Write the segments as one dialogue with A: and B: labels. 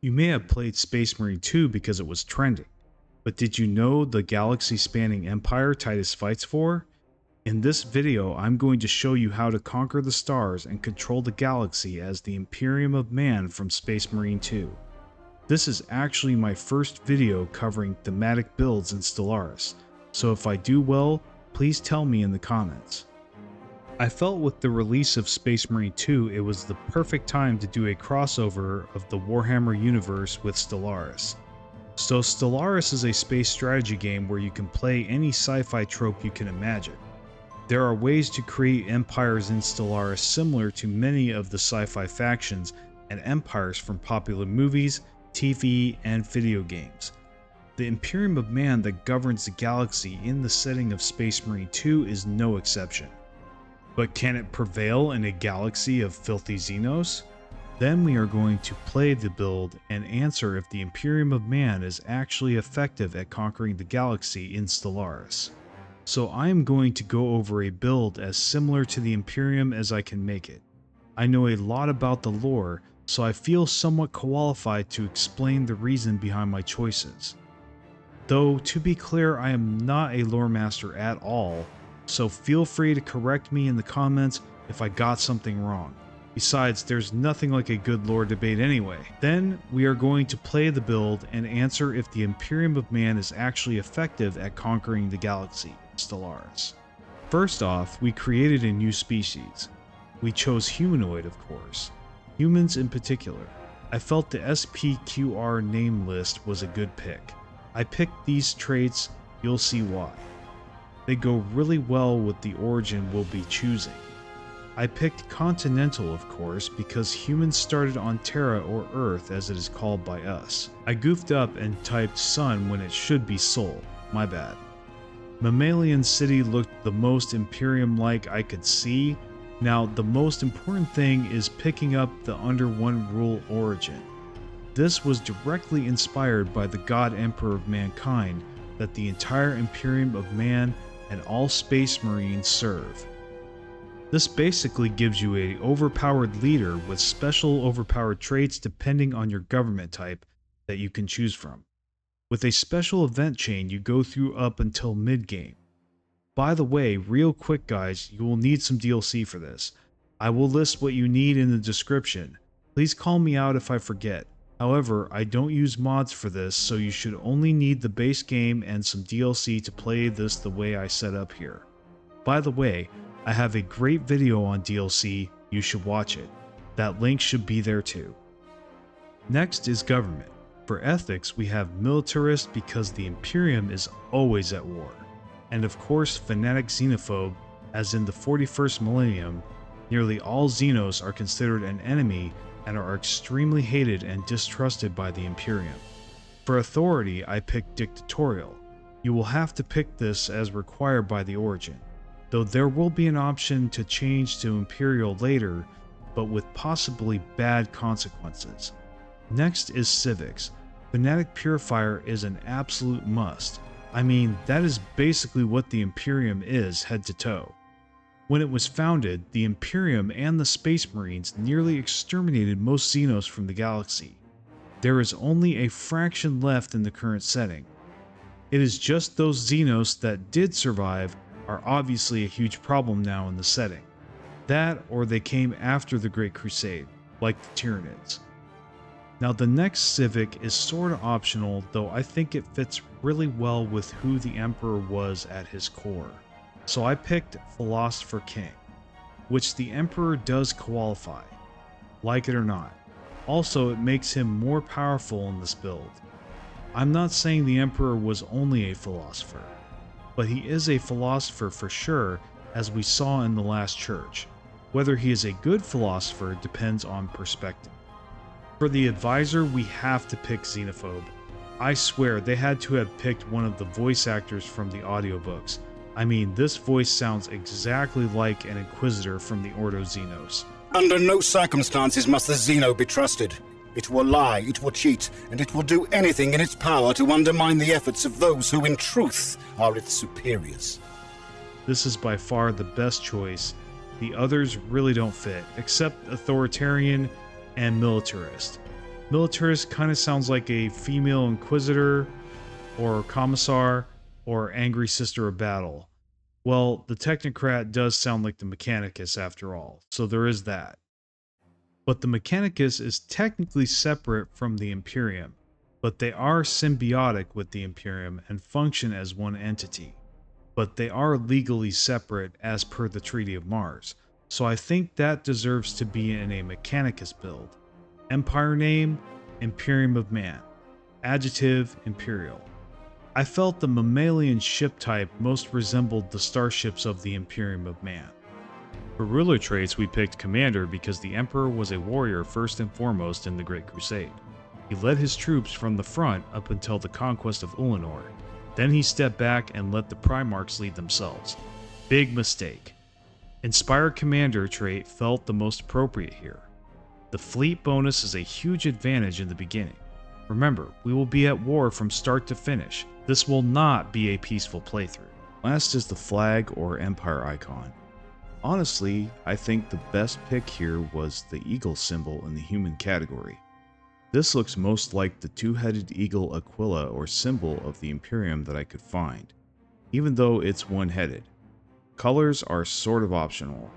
A: You may have played Space Marine 2 because it was trending, but did you know the galaxy-spanning empire Titus fights for? In this video, I'm going to show you how to conquer the stars and control the galaxy as the Imperium of Man from Space Marine 2. This is actually my first video covering thematic builds in Stellaris, so if I do well, please tell me in the comments. I felt with the release of Space Marine 2 it was the perfect time to do a crossover of the Warhammer universe with Stellaris. So Stellaris is a space strategy game where you can play any sci-fi trope you can imagine. There are ways to create empires in Stellaris similar to many of the sci-fi factions and empires from popular movies, TV, and video games. The Imperium of Man that governs the galaxy in the setting of Space Marine 2 is no exception. But can it prevail in a galaxy of filthy Xenos? Then we are going to play the build and answer if the Imperium of Man is actually effective at conquering the galaxy in Stellaris. So I am going to go over a build as similar to the Imperium as I can make it. I know a lot about the lore, so I feel somewhat qualified to explain the reason behind my choices. Though, to be clear, I am not a lore master at all, so feel free to correct me in the comments if I got something wrong. Besides, there's nothing like a good lore debate anyway. Then, we are going to play the build and answer if the Imperium of Man is actually effective at conquering the galaxy, Stellaris. First off, we created a new species. We chose humanoid, of course. Humans in particular. I felt the SPQR name list was a good pick. I picked these traits, you'll see why. They go really well with the origin we'll be choosing. I picked Continental, of course, because humans started on Terra or Earth as it is called by us. I goofed up and typed Sun when it should be Sol, my bad. Mammalian City looked the most Imperium-like I could see. Now, the most important thing is picking up the under one rule origin. This was directly inspired by the God Emperor of mankind that the entire Imperium of Man and all Space Marines serve. This basically gives you an overpowered leader with special overpowered traits depending on your government type that you can choose from. With a special event chain you go through up until mid-game. By the way, real quick guys, you will need some DLC for this. I will list what you need in the description. Please call me out if I forget. However, I don't use mods for this, so you should only need the base game and some DLC to play this the way I set up here. By the way, I have a great video on DLC, you should watch it. That link should be there too. Next is government. For ethics, we have militarist because the Imperium is always at war. And of course fanatic xenophobe, as in the 41st millennium, nearly all Xenos are considered an enemy and are extremely hated and distrusted by the Imperium. For authority, I picked dictatorial. You will have to pick this as required by the origin, though there will be an option to change to imperial later, but with possibly bad consequences. Next is civics. Fanatic purifier is an absolute must. I mean, that is basically what the Imperium is head to toe. When it was founded, the Imperium and the Space Marines nearly exterminated most Xenos from the galaxy. There is only a fraction left in the current setting. It is just those Xenos that did survive are obviously a huge problem now in the setting. That, or they came after the Great Crusade, like the Tyranids. Now the next civic is sorta optional, though I think it fits really well with who the Emperor was at his core. So I picked Philosopher King, which the Emperor does qualify, like it or not. Also, it makes him more powerful in this build. I'm not saying the Emperor was only a philosopher, but he is a philosopher for sure, as we saw in the Last Church. Whether he is a good philosopher depends on perspective. For the advisor, we have to pick Xenophobe. I swear they had to have picked one of the voice actors from the audiobooks. I mean, this voice sounds exactly like an Inquisitor from the Ordo Xenos.
B: Under no circumstances must the Xeno be trusted. It will lie, it will cheat, and it will do anything in its power to undermine the efforts of those who in truth are its superiors.
A: This is by far the best choice. The others really don't fit, except authoritarian and militarist. Militarist kind of sounds like a female inquisitor, or commissar, or angry sister of battle. Well, the technocrat does sound like the mechanicus after all, so there is that. But the mechanicus is technically separate from the Imperium, but they are symbiotic with the Imperium and function as one entity. But they are legally separate as per the Treaty of Mars, so I think that deserves to be in a mechanicus build. Empire name, Imperium of Man. Adjective, Imperial. I felt the mammalian ship type most resembled the starships of the Imperium of Man. For ruler traits, we picked Commander because the Emperor was a warrior first and foremost in the Great Crusade. He led his troops from the front up until the conquest of Ulanor. Then he stepped back and let the Primarchs lead themselves. Big mistake. Inspired Commander trait felt the most appropriate here. The fleet bonus is a huge advantage in the beginning. Remember, we will be at war from start to finish. This will not be a peaceful playthrough. Last is the flag or empire icon. Honestly, I think the best pick here was the eagle symbol in the human category. This looks most like the two-headed eagle aquila or symbol of the Imperium that I could find, even though it's one-headed. Colors are sort of optional,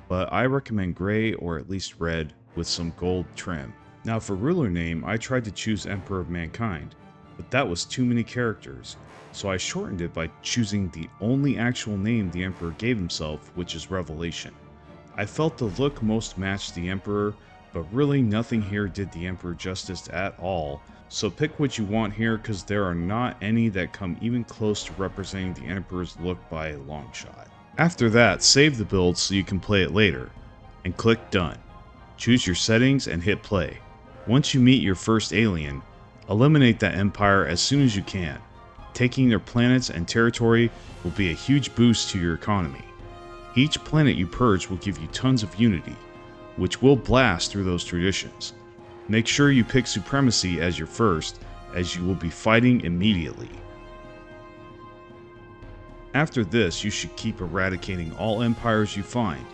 A: but I recommend gray or at least red with some gold trim. Now for ruler name, I tried to choose Emperor of Mankind, but that was too many characters, so I shortened it by choosing the only actual name the Emperor gave himself, which is Revelation. I felt the look most matched the Emperor, but really nothing here did the Emperor justice at all, so pick what you want here because there are not any that come even close to representing the Emperor's look by a long shot. After that, save the build so you can play it later, and click Done. Choose your settings and hit play. Once you meet your first alien, eliminate that empire as soon as you can. Taking their planets and territory will be a huge boost to your economy. Each planet you purge will give you tons of unity, which will blast through those traditions. Make sure you pick supremacy as your first, as you will be fighting immediately. After this, you should keep eradicating all empires you find.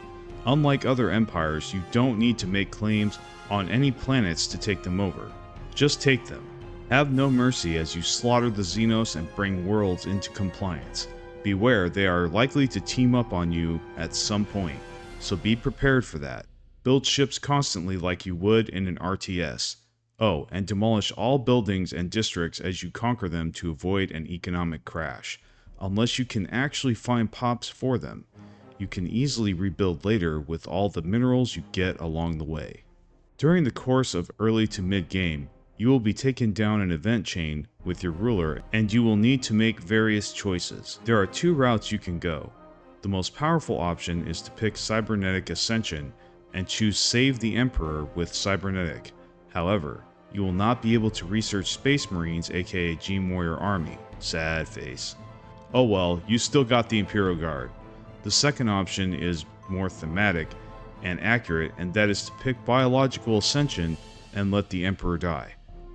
A: Unlike other empires, you don't need to make claims on any planets to take them over. Just take them. Have no mercy as you slaughter the Xenos and bring worlds into compliance. Beware, they are likely to team up on you at some point, so be prepared for that. Build ships constantly like you would in an RTS. Oh, and demolish all buildings and districts as you conquer them to avoid an economic crash. Unless you can actually find pops for them, you can easily rebuild later with all the minerals you get along the way. During the course of early to mid-game, you will be taken down an event chain with your ruler and you will need to make various choices. There are two routes you can go. The most powerful option is to pick cybernetic Ascension and choose Save the Emperor with cybernetic. However, you will not be able to research Space Marines aka Gene Warrior Army. Sad face. Oh well, you still got the Imperial Guard. The second option is more thematic and accurate, and that is to pick biological Ascension and let the Emperor die,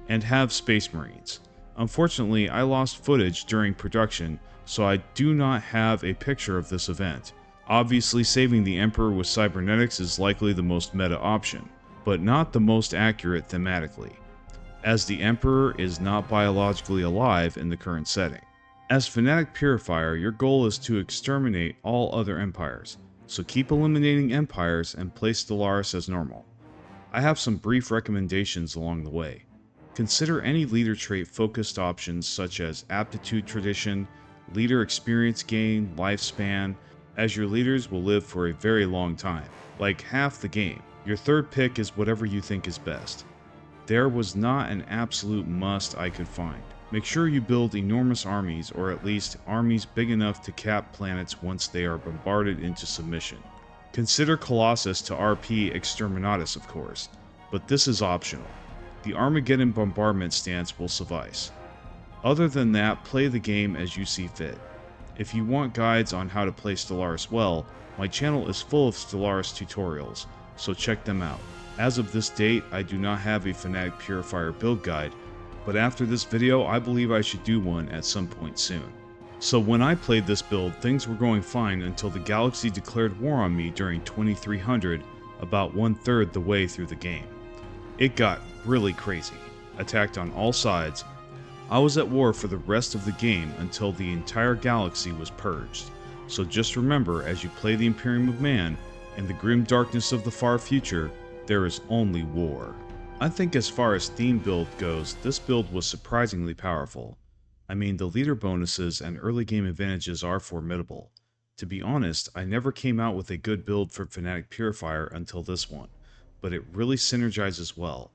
A: and have Space Marines. Unfortunately, I lost footage during production, so I do not have a picture of this event. Obviously, saving the Emperor with cybernetics is likely the most meta option, but not the most accurate thematically, as the Emperor is not biologically alive in the current setting. As fanatic purifier, your goal is to exterminate all other empires, so keep eliminating empires and play Stellaris as normal. I have some brief recommendations along the way. Consider any leader trait focused options such as aptitude tradition, leader experience gain, lifespan, as your leaders will live for a very long time, like half the game. Your third pick is whatever you think is best. There was not an absolute must I could find. Make sure you build enormous armies, or at least armies big enough to cap planets once they are bombarded into submission. Consider Colossus to RP Exterminatus, of course, but this is optional. The Armageddon bombardment stance will suffice. Other than that, play the game as you see fit. If you want guides on how to play Stellaris well, my channel is full of Stellaris tutorials, so check them out. As of this date, I do not have a Fanatic Purifier build guide, but after this video, I believe I should do one at some point soon. So when I played this build, things were going fine until the galaxy declared war on me during 2300, about 1/3 the way through the game. It got really crazy, attacked on all sides. I was at war for the rest of the game until the entire galaxy was purged. So just remember, as you play the Imperium of Man, in the grim darkness of the far future, there is only war. I think as far as theme build goes, this build was surprisingly powerful. I mean, the leader bonuses and early game advantages are formidable. To be honest, I never came out with a good build for Fanatic Purifier until this one, but it really synergizes well.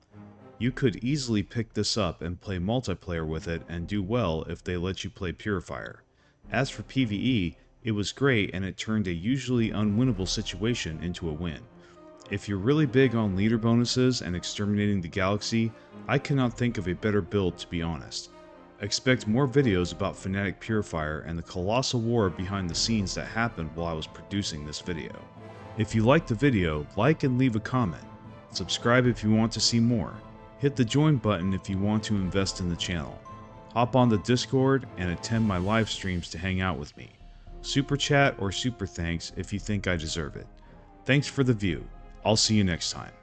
A: You could easily pick this up and play multiplayer with it and do well if they let you play Purifier. As for PvE, it was great and it turned a usually unwinnable situation into a win. If you're really big on leader bonuses and exterminating the galaxy, I cannot think of a better build, to be honest. Expect more videos about Fanatic Purifier and the colossal war behind the scenes that happened while I was producing this video. If you liked the video, like and leave a comment. Subscribe if you want to see more. Hit the join button if you want to invest in the channel. Hop on the Discord and attend my live streams to hang out with me. Super chat or super thanks if you think I deserve it. Thanks for the view. I'll see you next time.